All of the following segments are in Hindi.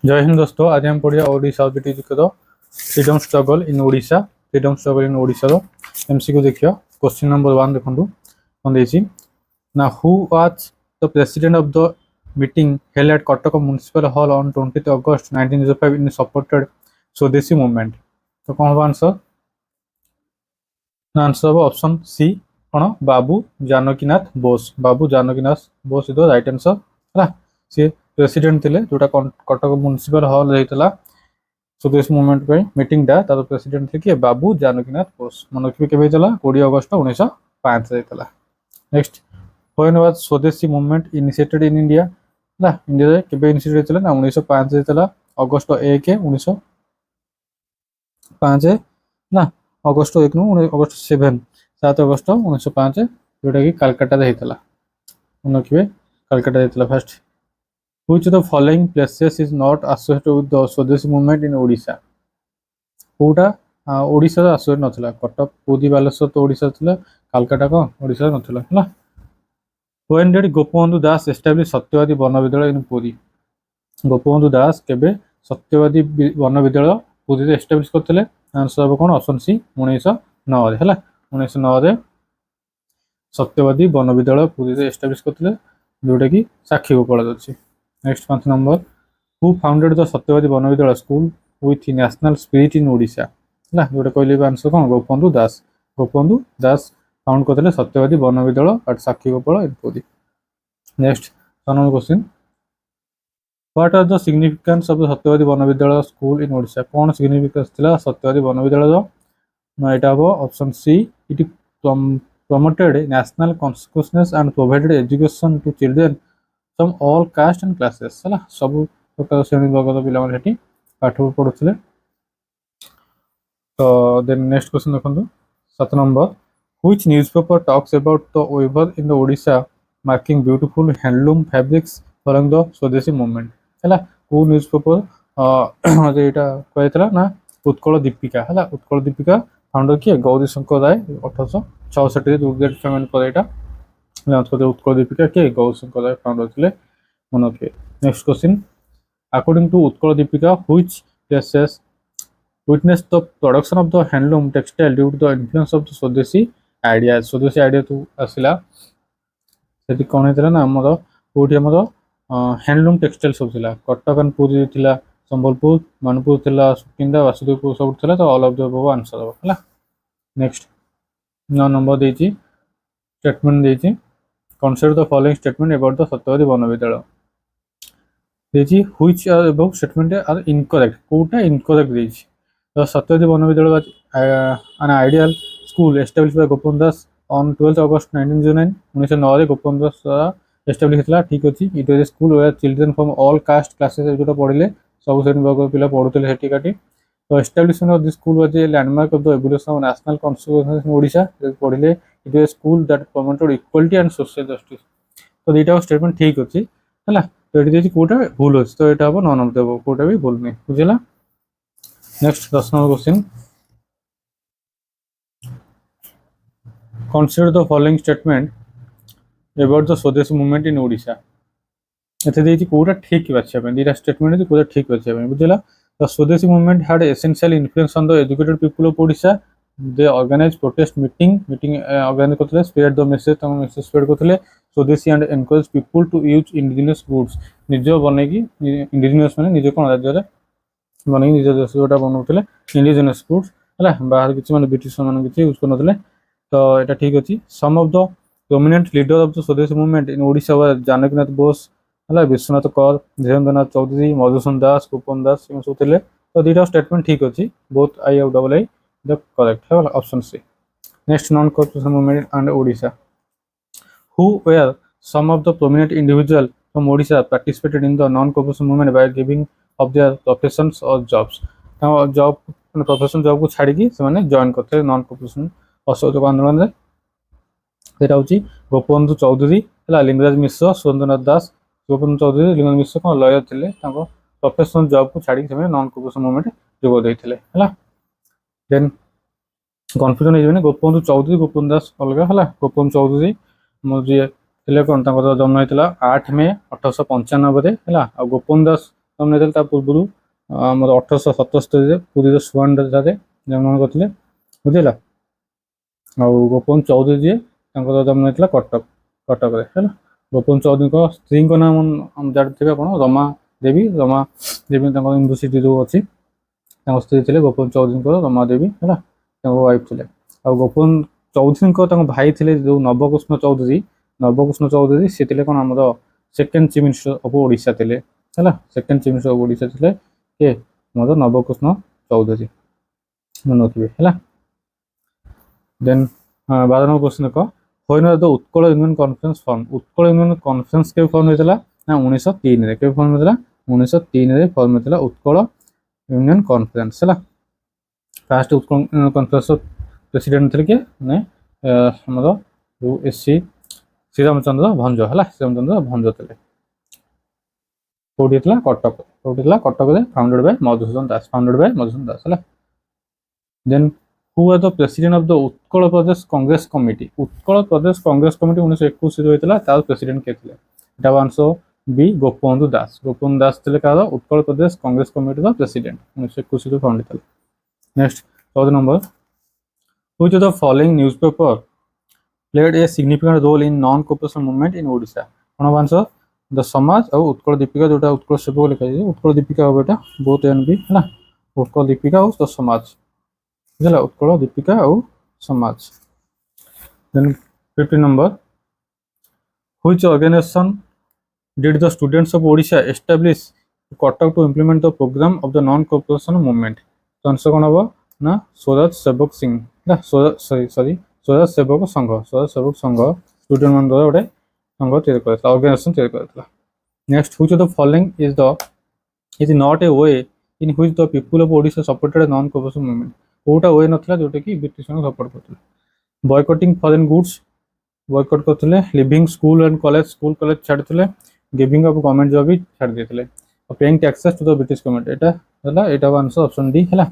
जय हिंद दोस्तों। आज हम पढ़िया Odisha objective GK the freedom struggle in Odisha. Freedom struggle in Odisha the MCQ देखियो। क्वेश्चन नंबर 1 देखंतु कोन देछि ना, who was the president of the meeting held at Cuttack municipal hall on 20 August 1905 in supported swadeshi movement. तो कोन हो आंसर? आंसर हो ऑप्शन सी कोन Babu Janakinath Bose. Babu Janakinath Bose is the right answer हला। से प्रेसिडेंट थिले जोटा कटक म्युनिसिपल हॉल रहितला स्वदेशी मूवमेंट पे मीटिंग दा तार प्रेसिडेंट थे कि बाबू जानकीनाथ बोस। मन रखिबे केबे चला 20 अगस्त 1905 रहितला। नेक्स्ट, व्हेन वाज स्वदेशी मूवमेंट इनिशिएटेड इन इंडिया? ना इंडिया रे केबे इनिशिएट होइतला ना 1905 रहितला अगस्त 1 1905 ना अगस्त 1 नु अगस्त 7 अगस्त 1905 जोटा कि कलकत्ता रे हितला। मन रखिबे कलकत्ता रहितला first. Which of the following places is not associated with the Swadeshi movement in Odisha? कोटा ओडिशा रा असोसिएट नथिला। कटक पुरी बालेश्वर तो ओडिशा थिला, कलकत्ता को ओडिशा नथिला हला। When did Gopabandhu Das establish सत्यवादी वन विद्यालय इन पुरी? गोपबंधु दास केबे सत्यवादी वन विद्यालय पुरी रे एस्टैब्लिश करथिले? आंसर हो कोन ऑप्शन सी 1909 रे हला। 1909 रे सत्यवादी वन विद्यालय पुरी रे एस्टैब्लिश करथिले जोटा कि साक्षी गोपाल अछि। Next 5 number, who founded the Satyabadi Bana Vidyalaya school with national spirit in Odisha? ना जोटा कहले आंसर कोन गोपबंधु दास। गोपबंधु दास फाउंड करथिले Satyabadi Bana Vidyalaya at Sakshi Gopal in Puri. Next 6 number question, what are the significance of the Satyabadi Bana Vidyalaya school in Odisha? कोन सिग्निफिकेंस थिला सत्यवादी वन विद्यालय द? ना एटा हो option C, it promoted national consciousness and provided education to children from all caste and classes हला। सब प्रकार श्रेणी वर्ग पिला माने हेटी पाठ पढुथिले। तो देन नेक्स्ट क्वेश्चन देखंतु 7 number, which newspaper talks about the weaver in the Odisha marking beautiful handloom fabrics following the स्वदेशी मूवमेंट हला? को न्यूज़पेपर जेटा कहैतला ना उत्कल दीपिका हला। उत्कल दीपिका फाउंडर किए गौरी शंकर राय 1866 दुर्गेट फेमेंट पर एटा उत्कल दीपिका के गौरी शंकर राय फाउंडर थिले मन रखिए। Next question, according to Utkal Dipika which places witness the production of the handloom textile due to the influence of the swadeshi idea? Swadeshi idea तो आसिला सेठी कोन हेतला ना हमर कोठी हमर हैंडलूम टेक्सटाइल सब थिला। कटक एंड पुरी थिला, संबलपुर मनपुर थिला, सुकिंदा वासुदेवपुर सब थिला। तो all of the above answer हो हला। नेक्स्ट 9 नंबर देछि स्टेटमेंट देछि, consider the following statement about the Satyabadi Bana Vidyalaya देछि। Which are above statement are incorrect? कोटा इनकरेक्ट देछि। The Satyabadi Bana Vidyalaya was an ideal school established by Gopabandhu Das on 12 August 1909 1909 रे गोपबंधु दास द्वारा एस्टैब्लिश हितला। ठीक अछि। It was a school where children from all caste classes जोटा पढिले सब श्रेणी वर्ग पिला पढुतले हेटी काटी। तो establishment of this school was a landmark of the evolution of national constitution in Odisha. पढिले it was a school that promoted equality and social justice. तो दीटा स्टेटमेंट ठीक अछि हला। तो एटी देछि कोटा भूल अछि, तो एटा हो 9 नंबर देबो, कोटा भी भूल नै बुझिला। Next 10 number question, consider the following statement about the Swadeshi movement in Odisha. एते देछि कोटा ठीक बाछिया पे, दीटा स्टेटमेंट अछि कोटा ठीक बाछिया पे बुझिला। The Swadeshi movement had essential influence on the educated people of Odisha. They organized protest meeting organize करथले, spread the message spread करथले स्वदेशी and encourage people to use indigenous goods। निज बने की indigenous माने निज कोन राज्य रे बने निज देश जोटा बनउथले indigenous goods हला। बाहर किछि माने ब्रिटिश मान किछि यूज करनथले। तो एटा ठीक अछि। Some of the prominent leader of the Swadeshi movement in Odisha were Janakinath Bose हला, विश्वनाथ कौर, धीरेन्द्रनाथ चौधरी, मधुसूदन दास, गोपन दास सब थिले। तो दीटा स्टेटमेंट ठीक अछि, both I have double I the correct है option C. Next non corporation movement and Odisha, who were some of the prominent individual from Odisha participated in the non corporation movement by giving off their professions और जॉब्स? जॉब प्रोफेशन जॉब को छाड़ी की से माने जॉइन करथे नॉन कॉर्पोरेशन असहयोग आंदोलन रे। एटा होची गोपबंधु चौधरी हला, लिंगराज मिश्र, सुरेंद्रनाथ दास। गोपबंधु चौधरी लिंगराज मिश्र को लॉयर थिले, ताको प्रोफेशनल जॉब को छाड़ी से नॉन कॉर्पोरेशन मूवमेंट जोग देथिले हला। देन कन्फ्यूजन हे जने गोपबंधु चौधरी गोपबंधु दास अलगा हला। गोपबंधु चौधरी मोजे थिले कोन ताको जन्म हेतिला 8 मई 1895 रे हला। आ गोपबंधु दास जन्म नहीं पूर्व आम 1877 पुरी सुवर्णरेखारे जन्म करते बुझेगा। आ गोपबंधु चौधरी जी जन्म नहीं कटक कटक है। गोपबंधु चौधरी स्त्री नाम जानते आप रमा देवी यूनिवर्सिटी जो अच्छी स्त्री थे गोपबंधु चौधरी रमा देवी है वाइफ थे। आ गोपबंधु चौधरी भाई थे जो नवकृष्ण चौधरी सी थे कौन आम second chief minister of Odisha थे है। Second chief minister of Odisha थे किए मतलब नवकृष्ण चौधरी मन रखिए है। देन 12 नंबर क्वेश्चन देख when the Utkal union conference form. Utkal union conference के फॉर्म होता ना 1903 के फॉर्म होता 1903 फॉर्म होता उत्कल यूनियन कॉन्फ्रेंस है। Fast Utkal union conference president थे किए आमर एससी श्रीरामचंद्र भंज है। श्रीरामचंद्र भंज थे कौटी कटक कटक फाउंडेड बाय मधुसूदन दास है। Then who are the president of the Utkal Pradesh Congress committee. Utkal Pradesh Congress committee 1921 होता तार प्रेसिडेंट किए थे एटा आंसर बी गोपबंधु दास थे कार Utkal Pradesh Congress committee president 1921 found होता। Next 14 number which of the following newspaper played a significant role in non cooperation movement in Odisha. कौन आंसर द समाज और उत्कल दीपिका जोटा उत्कल सेवक लिखा जाए उत्कल दीपिका हम यहाँ बहुत एन बी है उत्कल दीपिका और द समाज बुझा उत्कल दीपिका और Samaj. Then 15 number which organisation did the students of Odisha establish Cuttack to implement the programme of the non cooperation movement. तो आंसर कौन हम ना स्वराज सेवक सिंह सॉरी स्वराज सेवक संघ स्टूडेंट मान गोटे संघ या ऑर्गेनाइजेशन या। Next which of the following is not a way in which the people of Odisha supported non cooperation movement. कोटा वे नाला जोटा कि ब्रिटिश सपोर्ट करते। बॉयकटिंग फॉरेन गुड्स बॉयकट करते लिविंग स्कूल एंड कॉलेज छाड़ते गिविंग ऑफ गवर्नमेंट जॉब भी छाड़ देते paying taxes to the British government एटा आंसर ऑप्शन डी है।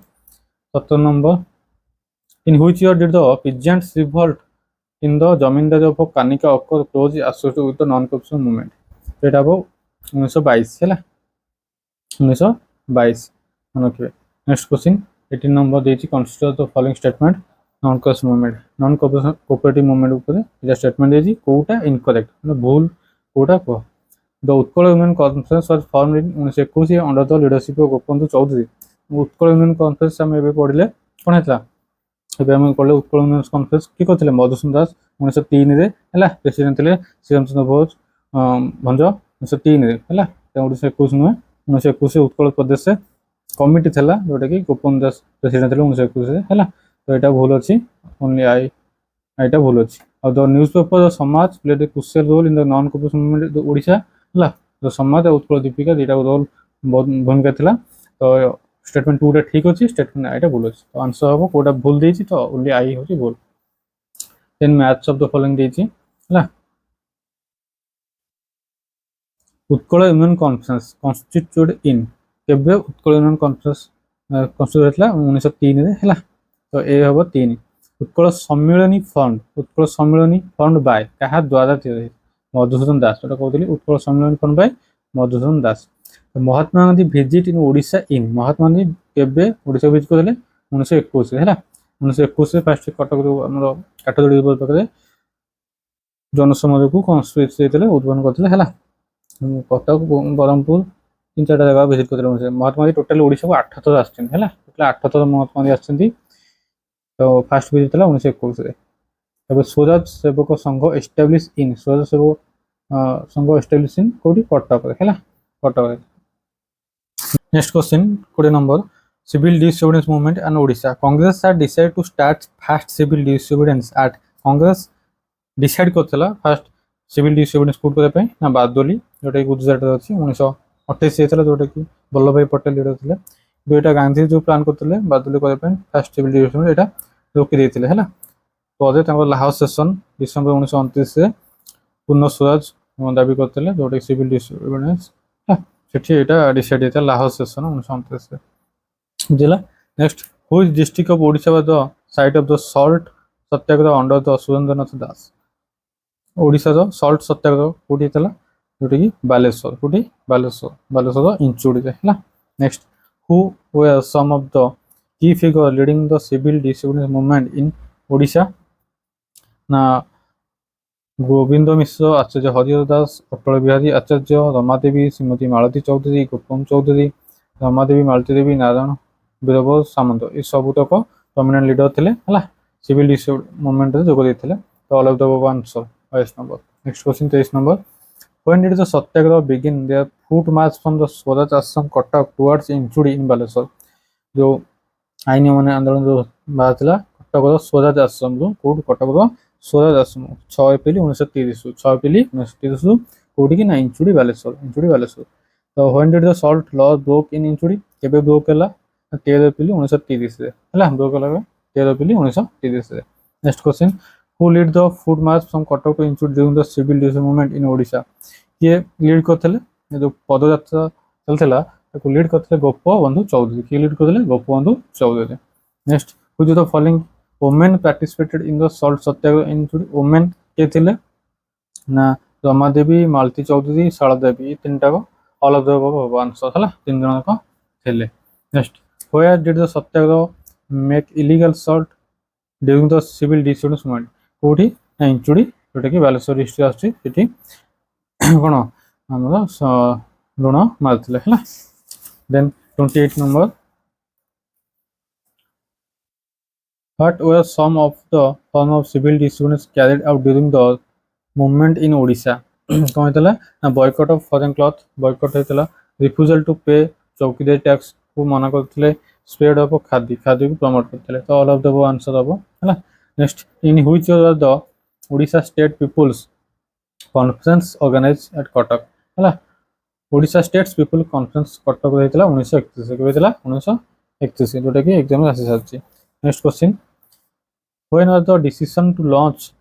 17 number in which year did the peasants revolt in the zamindari of Kanika अकर close associated with the non cooperation movement. एटा 1922 है 1922 मन रखिए। नेक्स्ट क्वेश्चन 18 नंबर देती consider the following statement non cooperation movement non cooperative movement ऊपर स्टेटमेंट देती कोटा इनकरेक्ट मतलब भूल कोटा कह। The Utkal union conference was formed in 1921 under the leadership of Gopabandhu Choudhury. Utkal union conference आम ए पढ़ले कौन होता है पढ़ले उत्कल यूनियन कॉन्फ्रेंस किए करते मधुसूदन दास 1903 है प्रेसिडेंट थे श्रीरामचंद्र भंज 1903 है 1921 नुहे 1921 उत्कल प्रदेश कमिटी था जोटा कि गोपबंधु दास प्रेसिडेंट थे 1921 है। तो यहाँ भूल अच्छी ओनली आईटा भूल अच्छी। और the news paper Samaj played a crucial role in the non cooperation movement Odisha है। तो समाज और उत्कल दीपिका दुटा रोल बहुत भूमिका था। तो स्टेटमेंट 2 ठीक अच्छी स्टेटमेंट आईटा भूल अच्छी। तो आंसर हम कौटा भूल देती तो ओनली आई हूँ भूल। Then maths of the following देती है Utkal union conference constituted in केबे उत्कल यूनियन कॉन्फ्रेंस कन्स्टिट्यूट होता 1903 है। तो ए हम 3 उत्कल सम्मिलनी फंड बाय क्या द्वारा मधुसूदन दास जो कहते उत्कल सम्मिलनी फंड बाय मधुसूदन दास। महात्मा गांधी भिजिट इन ओडिशा इन महात्मा गांधी केबे ओडिशा भिजिट करते 1921 है 1921 फास्ट कटक जो आम काठजोड़ी पाखे जनसमाज को कन्स्टिट्यूट उद्घाटन करते है कटक ब्रह्मपुर 3-4 जगह भिजिट करते महात्मा गांधी टोटाल ओडिशा को 8 थर आसछन है टोटाल 8 थर महात्मा गांधी आसछन। तो फास्ट भिजिट था 1921 स्वराज सेवक संघ एस्टाब्लिश इन स्वराज सेवक संघ एस्टाब्लिश इन कौटी कटक है Cuttack. Next question 20 number civil disobedience movement and Odisha Congress had decide to start fast civil disobedience at Congress decide करथला फास्ट सिविल डिसोबीडियंस कोड करबा पई ना बारदोली जोटा कि गुजरात रे अछि 1928 हेतला जोटा कि वल्लभ भाई पटेल लीडर थिले। दुईटा गांधी जो प्लान करते बारदोली करबा पई फास्ट सिविल डिसोबीडियंस एटा रोकी देथिले है। तो लाहौर सेशन डिसेम्बर 1929 से पूर्ण स्वराज दाबी करते जोटा सिविल डिसोबीडियंस यहाँ डिसाइड होता लाहौर सेशन 1929 से बुझेगा। Next which district of Odisha was the site of the salt Satyagraha under the Surendranath Das. Odisha salt Satyagraha कौटी होता जोटा कि बालेश्वर कोटी बालेश्वर इंचुड़ी है। Next who were some of the key figure leading the civil disobedience movement in Odisha ना गोविंद मिश्र, आचार्य हरिहर दास, अटल बिहारी आचार्य, रमादेवी, श्रीमती मालती चौधरी, गौतम चौधरी, रमादेवी, मालती देवी, नारायण बीरबल सामंत ये सबुतक प्रोमिनेंट लीडर थे है सिविल मूवमेंट जोग देते। तो all of the above answer 22 number. Next question 23 number when did the Satyagraha begin there foot march from the Swaraj आश्रम कटक टुवर्ड्स इंचुड़ी इन बालेश्वर जो आईन मान आंदोलन जो बाहर कटक स्वराज आश्रम कौट कटक स्वराज आश्रम 6 एप्रिल 1930 6 एप्रिल 1930 कौटी कि ना इंचुड़ी बालेश्वर। तो when did the salt law broke in Inchudi केबे ब्रोक है 13 एप्रिल 1930 है ब्रोक है 13 April 1930। Next question who lead the foot march from Cuttack to Inchudi during the civil disobedience movement in Odisha किए लीड करते जो पदयात्रा चलता लीड करते गोपबंधु चौधरी किए लीड करते Gopabandhu Chaudhary. Next which of the following women participated in the salt Satyagraha in Inchudi women किए थे ना रमादेवी, मालती चौधरी, शारदा देवी तीन टाक all of the above answer है तीन जन थे। Next where did the Satyagraha make illegal salt during the civil disobedience movement कौटी ना इंचुड़ी जोटा कि बालेश्वर डिस्ट्रिक्ट आसी कौन आम लुण मारते है। Then 28 number what were some of the form of civil disobedience carried out during the movement in Odisha कौन होता ना boycott of foreign cloth boycott होता refusal to pay chowkidari tax को मना करते स्प्रेड ऑफ खादी को प्रमोट करते। तो all of the above answer हम है। Next in which year the Odisha state people's conference organize at Cuttack है Odisha states people conference Cuttack होता 1931 1931 जोटा कि एग्जाम आसी सारी। Next question when was the decision to launch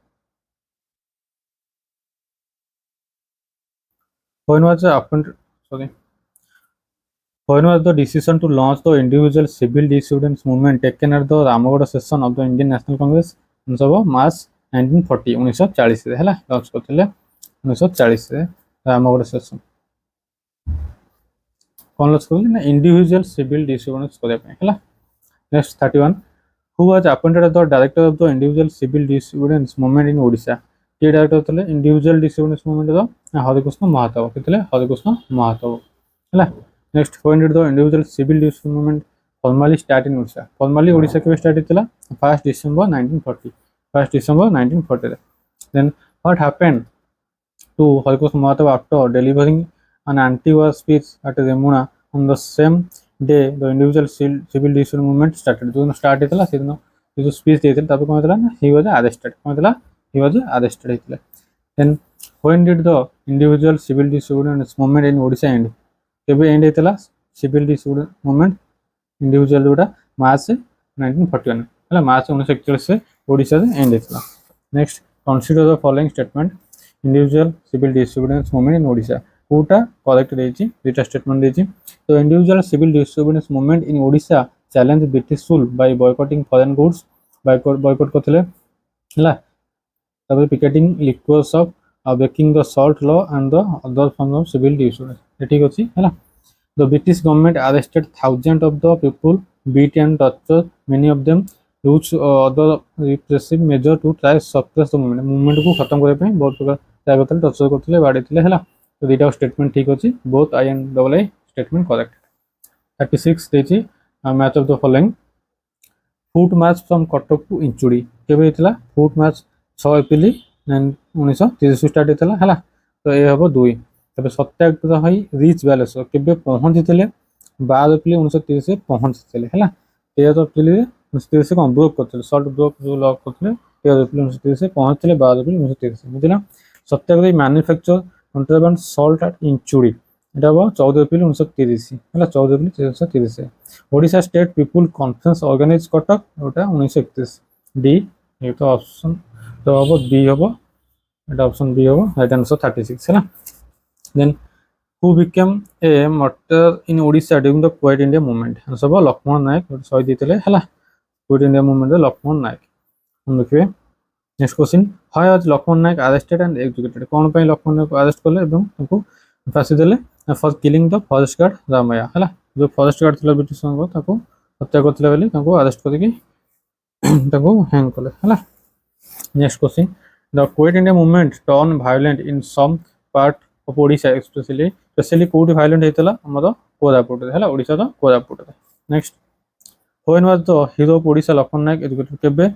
When was the decision to launch the individual civil disobedience movement taken at the Ramaghoda session of the Indian National Congress on March 1940 1940 है लॉन्च करते 1940 रामगढ़ सेशन कौन लॉन्च कर ना इंडिविजुअल सिविल डिसोबीडियंस करने है। Next 31 who was appointed as the director of the individual civil disobedience movement in Odisha किए डायरेक्टर थे individual disobedience movement Harekrushna Mahatab किए हरिकृष्ण महाताव है। Next when did the individual civil disobedience movement formally start in Odisha formally Odisha के स्टार्ट होता 1 December 1940 then what happened to Harekrushna Mahatab after delivering an anti-war speech at Remuna on the same day the individual civil disobedience movement started जो स्टार्ट होता से दिन जो स्पीच देते तब कौन होता ना he was arrested कौन होता he was arrested होता। then when did the individual civil disobedience movement in Odisha end केबे एंड होता civil disobedience movement individual जोटा मार्च 1941 है मार्च 1941 से ओडिशा से एंड होता। Next consider the following statement individual civil disobedience movement in Odisha कोटा करेक्ट देछि दुटा स्टेटमेंट देछि। तो individual civil disobedience movement in Odisha challenge British rule by boycotting foreign goods boycott करथिले हला तबे picketing liquors of breaking the salt law and the other form of civil disobedience ठीक अछि हला। The British government arrested thousand of the people beat and torture many of them use other repressive measure to try suppress the movement को खत्म करे पे बहुत प्रकार ट्राई करथिले टॉर्चर करथिले बाडीथिले हला। तो दुटा स्टेटमेंट ठीक अच्छी both I and double I statement correct. 36 देखिए match of the following foot march from Cuttack to Inchudi केबे होता फुट मार्च 6 एप्रिल 1930 स्टार्ट होता है। तो ये हम 2 तब सत्याग्रह रिच बालेश्वर केबे पहुंची 12 एप्रिल 1930 से पहुंची है 13 एप्रिल 1930 से कौन ब्रोक करते सॉल्ट ब्रोक जो लॉक करते 13 एप्रिल 1930 से पहुंचते 12 एप्रिल 1930 बुझला। Satyagraha manufacture contraband salt at Inchudi এটা 14 एप्रिल 1930 है 14 April 1930। Odisha state people conference organise Cuttack ওটা 1931 डी ये तो ऑप्शन तो अब बी हम এটা ऑप्शन बी हम राइट आंसर 36 है ना। Then who became a martyr in Odisha during the quit India movement सब लक्ष्मण नायक शहीद होते है quit India movement Laxman Nayak हम देखिए next question, how was Laxman Nayak arrested and executed? कौन पे लक्ष्मण नायक अरेस्ट कले एवं उनको फांसी देले? For killing the forest guard Ramaiya हैला, जो फॉरेस्ट गार्ड थिला ब्रिटिश को ताको हत्या करथिले बेली ताको अरेस्ट करके ताको हैंग कले हैला। Next question, the quit India movement turn violent in some part of Odisha specially कोठी वायलेंट हेतला हमर कोरापुट हैला, Odisha the Koraput. Next, when was the hero of Odisha Laxman Nayak educated? केबे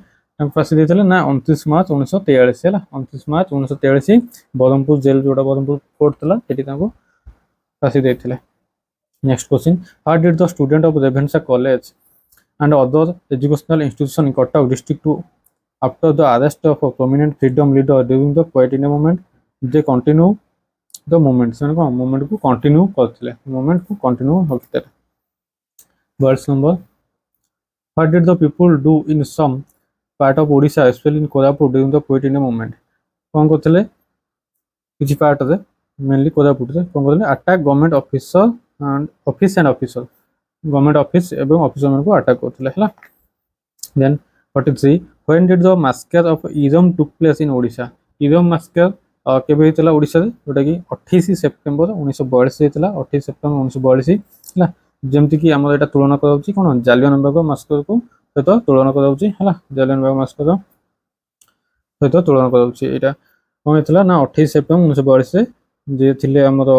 फांसी देते ना 29 मार्च 1943 है 29 मार्च 1943 ब्रह्मपुर जेल जोटा ब्रह्मपुर कोर्ट था सेठी फांसी देते। Next question, how did the student of Ravenshaw college and other educational institution in Cuttack district to after the arrest of prominent freedom leader during the quit India movement they continue the movement? से मूवमेंट को कंटिन्यू करते, मूवमेंट को कंटिन्यू करते। Words number, what did the people do in some part of Odisha specially in Koraput during the quit India movement? कौन करते किसी पार्ट रे मेनली कोरापुट रे कौन करते? Attack government officer and officer government office एवं ऑफिसर मन को अटैक करते हैला। Then 43, when did the massacre of Eram took place in Odisha? Eram massacre केबे हेतला ओडिशा रे, जोटा कि 28 सितंबर 1942 हेतला, 28 सितंबर 1942 हैला। जेमति कि हमर एटा तुलना कराउची कोन जालियनवाला मैस्कर को सहित तुलना कराउची हैला, जालियनवाला मैस्कर सहित तुलना कराउची। एटा कौन हेतला ना 28 सितंबर 1942 रे जे थिले हमर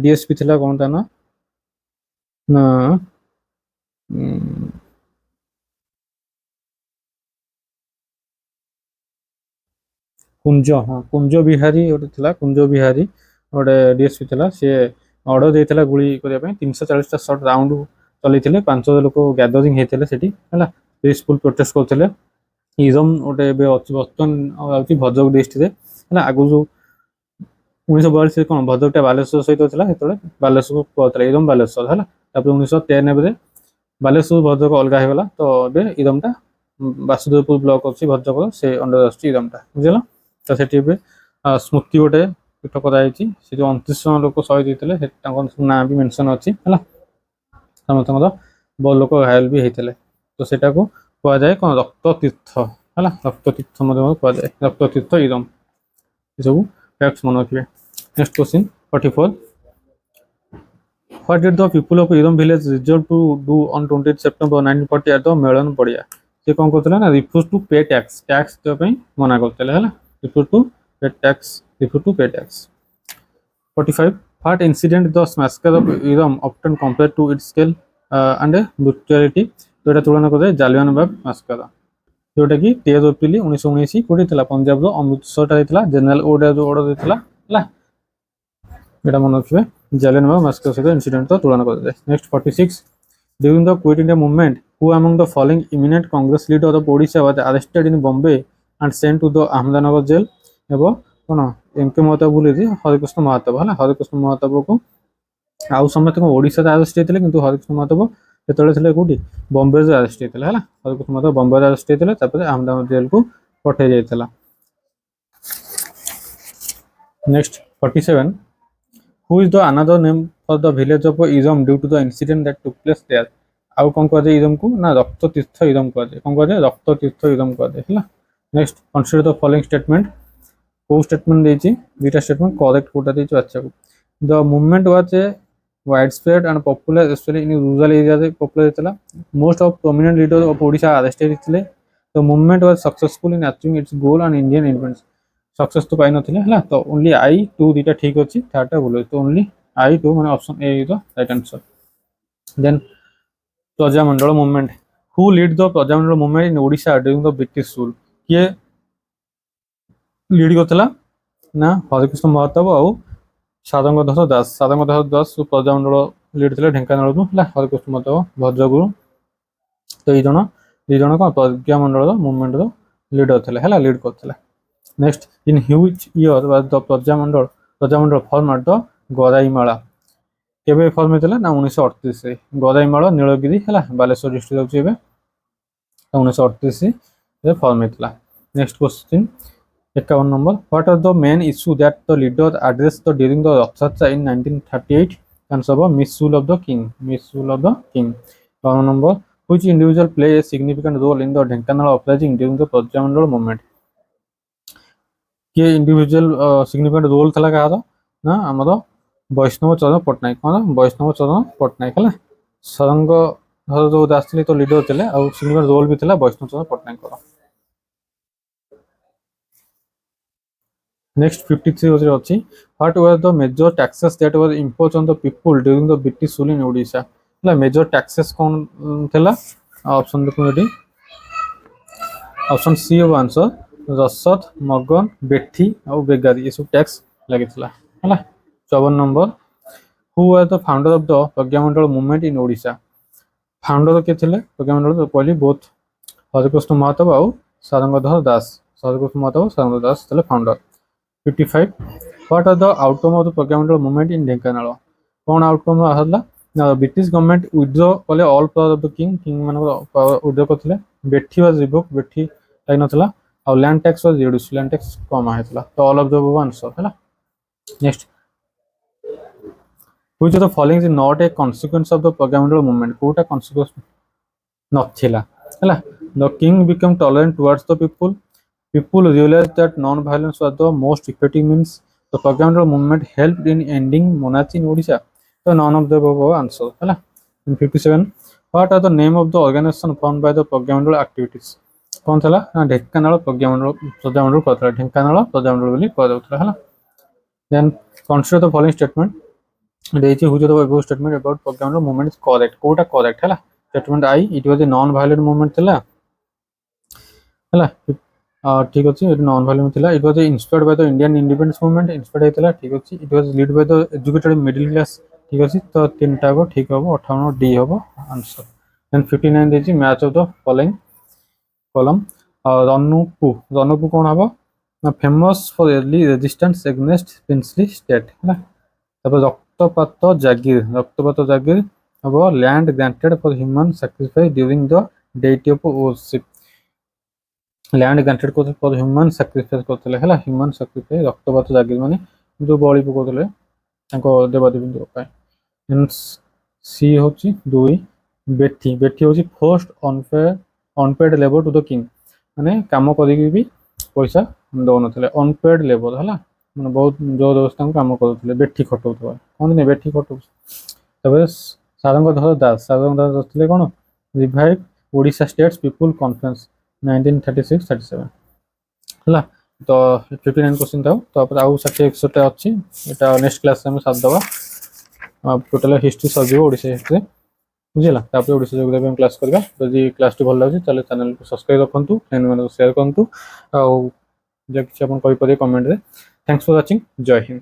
डीएसपी थिला कोन ता ना कुंज, हाँ कुंज बिहारी गोटे थिला, कुंज बिहारी गोटे डीएसपी थिला, से ऑर्डर देइथिला गुली करिया पय 340 टा शॉट राउंड चलैथिले, 500 लोक गैदरिंग हेथिले सेठी हैला, पीसफुल प्रोटेस्ट करथिले। इजम गोटे बे अछि बर्तन आउची भद्रक डिस्ट्रिक्ट रे हैला। आगु जो 1942 कोन भद्रकटा बालेश्वर सहित थिला, हेतले बालेश्वर को कहतले इजम बालेश्वर हैला। तापर 1993 रे बालेश्वर भद्रक अलगा हे गला, तो बे इजमटा वासुदेवपुर ब्लॉक अछि भद्रक से अंडर अछि इजमटा बुझिला। तो सेठी बे स्मृति गोटे पीठ कराई से जो 29 जन लोक शहीद होते ना भी मेंशन अच्छी है, समस्त बहुत लोक घायल भी होते, तो सेटा को कह जाए कौन रक्त तीर्थ है, रक्त तीर्थ कह जाए, रक्त तीर्थ इरम ये सब फैक्ट्स मन रखिए। Next question 44, what did the people of Eram village resolve to do on 28 September 1940 at the मेलन पड़िया? से कौन करते ना refuse to pay tax, tax देवाई मना करते है, refuse to pay tax, refuse to pay tax. 45, what incident the massacre of Iram often compared to its scale and brutality? तो एटा तुलना करते जालियानवाला मैसेकर, जोटा कि 13 एप्रिल 1919 कोठी थिला पंजाब रो अमृतसर टा थिला, जनरल ओडा जो ऑर्डर देथिला हला, एटा मन रखिबे जालियानवाला मैसेकर सहित इंसिडेंट तो तुलना करते। Next 46, during the quit India movement who among the following eminent Congress leader of Odisha was arrested in Bombay and sent to the Ahmednagar jail? एवं कौन एमके महताब बोले हरिकृष्ण महाताब है, हरिकृष्ण महाताब को आउ समस्त ओडिशा अरेस्ट होते हैं, हरिकृष्ण महाताब जो कौटी बॉम्बे अरेस्ट होते हैं, हरिकृष्ण महाताब बॉम्बे अरेस्ट होते अहमदाबाद जेल को पठे जाता। Next 47, who is the another name for the village of Eram due to the incident that took place there? आउ कौन कह जाए इरम को ना रक्त तीर्थ इरम कह जाए, कौन कह जाए रक्त तीर्थ इरम कह जाए। Next consider the following statement, को स्टेटमेंट देछि दुटा स्टेटमेंट करेक्ट कोटा देछि अच्छा को। The movement was a wide spread and popular especially in rural area रे पॉपुलर थिला, most of prominent leader of Odisha arrested थिले, the movement was successful in achieving its goal and Indian independence? Success तो पाइ नथिले हला, तो ओनली आई 2 दुटा ठीक अछि, थर्ड टा भूल, तो ओनली आई 2 माने option A is the right answer. Then Prajamandal movement, who lead the Prajamandal movement in Odisha during the British rule? किए लीड करथिला ना हरिकृष्ण महताब आउ सारंगधर दास, सारंगधर दास प्रजामंडल लीड थे ढेंकानाल है, हरिकृष्ण महताब भद्रक, तो ये जन कौन प्रजामंडल मूवमेंट लीडर थे है, लीड करते। Next, in which year was the Prajamandal form at the गराईमाला? केबे फॉर्म होता ना 1938 गराईमाला नीलगिरी है, बालेश्वर डिस्ट्रिक्ट अच्छे 1938 फॉर्म होता। Next question 51 number, what are the main issue that the leader address the during the Rathyatra in 1938? Answer misuse of the king, misuse of the king. 52 number, which individual play a significant role in the Dhenkanal uprising during the Prajamandal movement? किए इंडिविजुअल सिग्निफिकेंट रोल था कहार ना आमर वैष्णव चरण पट्टनायक कौन वैष्णव चरण पट्टनायक है सरंग जो आसते तो लीडर थे सिग्निफिकेंट रोल भी था वैष्णव चरण पट्टनायक। नेक्स्ट 53 अच्छी what were the major taxes that were impose on the people during the British rule in Odisha major taxes कौन थिला ऑप्शन देखो ये ऑप्शन सी हो आंसर रसद मगन बेठी और बेगारी ये सब टैक्स लगी है। 54 नंबर who are the founder of the Prajamandal movement in Odisha founder किए थे प्रज्ञामंडल कहली बोथ हरिकृष्ण महादेव और Sarangadhar Das Harikrishna Mahadev Sarangadhar Das founder. 55 what are the outcome of the Prajamandal movement in Dhenkanal कौन आउटकम आसला ब्रिटिश गवर्नमेंट विथड्र कले all power of the king king मान विथड्र करते बेठी वाज रिवोक बेठी लग नाला और land tax was reduce land tax कम आइतला तो all of the above answer है। Next which of the following is not a consequence of the Prajamandal movement कोटा कॉन्सिक्वेंस नथिला है the king become tolerant towards the people people realized that non-violence was the most effective means the Prajamandal movement helped in ending monarchy in Odisha so none of the above answer है। In 57 what are the name of the organization formed by the Prajamandal activities कौन था ना ढेंकानाल प्रजामंडल कहता ढेंकानाल प्रजामंडल बोली कहता है। then consider the following statement देछि which of the above statement about Prajamandal movement is correct Kota correct है statement I it was a non-violent movement थिला है ठीक अच्छे नॉन वायलेंट थिला it was inspired by the Indian independence movement inspired हेतला ठीक अच्छे it was lead by the educated middle class ठीक अच्छे तो तीनटा को ठीक हम 58 डी हम आंसर। देन 59 देछि match of the following column रनुपु कौन हम ना famous for early resistance against princely state है तब रक्तपात जागीर अब land granted for human sacrifice during the deity of ओसिप लैंड ग्रांटेड को फॉर ह्यूमन सैक्रिफाइस करते है ह्यूमन सैक्रिफाइस रक्तपात जागीर माने जो बलि पकाउले देवादेवी सी हूँ दुई बेठी बेठी हूँ first unpaid labour to the king माने काम करी भी पैसा दौन थे अनपेड लेबर है मैंने बहुत जो दोस्त काम करुले बेठी खटाऊ कहते बेठी खटाऊ सारंगधर दास थे कौन revive Odisha states people conference 1936-37 है तो 59 क्वेश्चन था तो आउ 60 अच्छी यहाँ नेक्स्ट क्लास में साथ दवा total history sir Odisha history बुझेगा ओडिशा जोग्राफी क्लास करवा जदि क्लास भल लगे चैनल को सब्सक्राइब रखु फ्रेंड मैं शेयर करूँ आउ किसी कमेंट में थैंक्स फॉर वाचिंग जय हिंद।